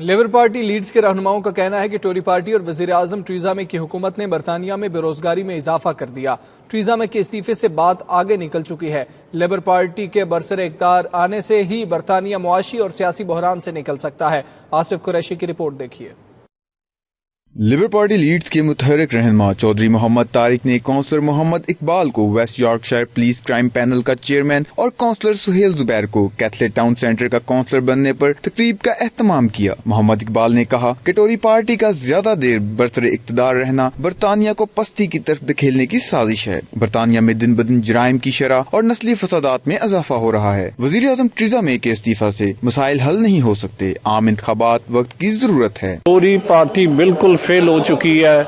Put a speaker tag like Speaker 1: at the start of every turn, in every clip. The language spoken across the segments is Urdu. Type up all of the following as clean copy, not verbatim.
Speaker 1: لیبر پارٹی لیڈز کے رہنماؤں کا کہنا ہے کہ ٹوری پارٹی اور وزیر اعظم ٹریزا مے کی حکومت نے برطانیہ میں بے روزگاری میں اضافہ کر دیا۔ ٹریزا مے کے استعفے سے بات آگے نکل چکی ہے۔ لیبر پارٹی کے برسر اقتدار آنے سے ہی برطانیہ معاشی اور سیاسی بحران سے نکل سکتا ہے۔ آصف قریشی کی رپورٹ دیکھیے۔
Speaker 2: لیبر پارٹی لیڈز کے متحرک رہنما چودھری محمد طارق نے کونسلر محمد اقبال کو West Yorkshire police crime panel کا چیئرمین اور کونسلر سہیل زبیر کو کیتھلیٹ ٹاؤن سینٹر کا کونسلر بننے پر تقریب کا اہتمام کیا۔ محمد اقبال نے کہا کہ ٹوری پارٹی کا زیادہ دیر برسر اقتدار رہنا برطانیہ کو پستی کی طرف دھکیلنے کی سازش ہے۔ برطانیہ میں دن بدن جرائم کی شرح اور نسلی فسادات میں اضافہ ہو رہا ہے۔ وزیر اعظم ٹریزا مے کے استعفی سے مسائل حل نہیں ہو سکتے۔ عام انتخابات وقت کی ضرورت ہے۔
Speaker 3: ٹوری پارٹی بالکل فیل ہو چکی ہے،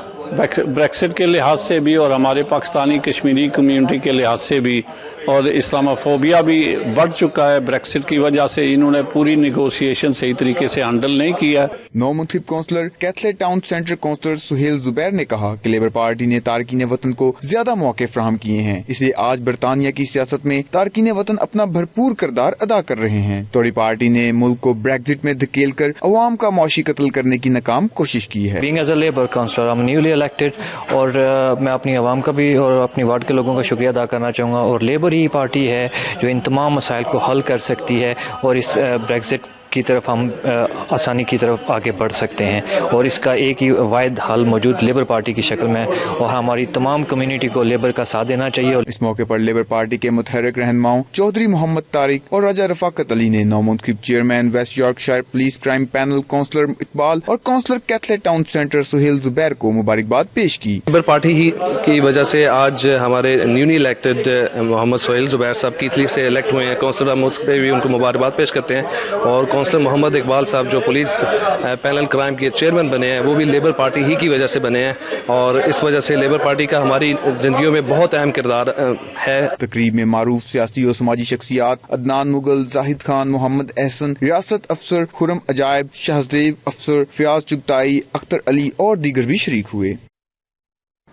Speaker 3: بریکسٹ کے لحاظ سے بھی اور ہمارے پاکستانی کشمیری کمیونٹی کے لحاظ سے بھی، اور اسلاموفوبیا بھی بڑھ چکا ہے۔ بریکسٹ کی وجہ سے انہوں نے پوری نیگوسیشن صحیح طریقے سے ہینڈل نہیں کیا۔
Speaker 2: نو منتخب councillor کیتھلیٹ town centre councillor Sohail Zubair نے کہا کہ لیبر پارٹی نے تارکین وطن کو زیادہ موقع فراہم کیے ہیں، اس لیے آج برطانیہ کی سیاست میں تارکین وطن اپنا بھرپور کردار ادا کر رہے ہیں۔ ٹوری پارٹی نے ملک کو بریکزٹ میں دھکیل کر عوام کا معاشی قتل کرنے کی ناکام کوشش کی ہے۔
Speaker 4: Being as a Labour councillor I'm newly elected اور میں اپنی عوام کا بھی اور اپنی وارڈ کے لوگوں کا شکریہ ادا کرنا چاہوں گا، اور لیبر ہی پارٹی ہے جو ان تمام مسائل کو حل کر سکتی ہے، اور اس بریکزٹ کی طرف ہم آسانی کی طرف آگے بڑھ سکتے ہیں، اور اس کا ایک ہی واحد حل موجود لیبر پارٹی کی شکل میں، اور ہماری تمام کمیونٹی کو لیبر کا ساتھ دینا چاہیے۔
Speaker 2: اس موقع پر لیبر پارٹی کے متحرک رہنماؤں چودھری محمد طارق اور راجہ رفاقت علی نے نو منتخب chairman West Yorkshire police crime panel councillor Iqbal اور councillor کیتھلیٹ town centre Sohail Zubair کو مبارکباد پیش کی۔
Speaker 5: لیبر پارٹی ہی کی وجہ سے آج ہمارے نیولی الیکٹڈ محمد سہیل زبیر صاحب کی طرف سے الیکٹ ہوئے ہیں۔ کونسلر پہ بھی ان کو مبارکباد پیش کرتے ہیں، اور کونسلر محمد اقبال صاحب جو پولیس پینل کرائم کے چیئرمین بنے ہیں، وہ بھی لیبر پارٹی ہی کی وجہ سے بنے ہیں، اور اس وجہ سے لیبر پارٹی کا ہماری زندگیوں میں بہت اہم کردار ہے۔
Speaker 2: تقریب میں معروف سیاسی اور سماجی شخصیات عدنان مغل، زاہد خان، محمد احسن، ریاست افسر خرم عجائب، شہزیب افسر فیاض چغتائی، اختر علی اور دیگر بھی شریک ہوئے۔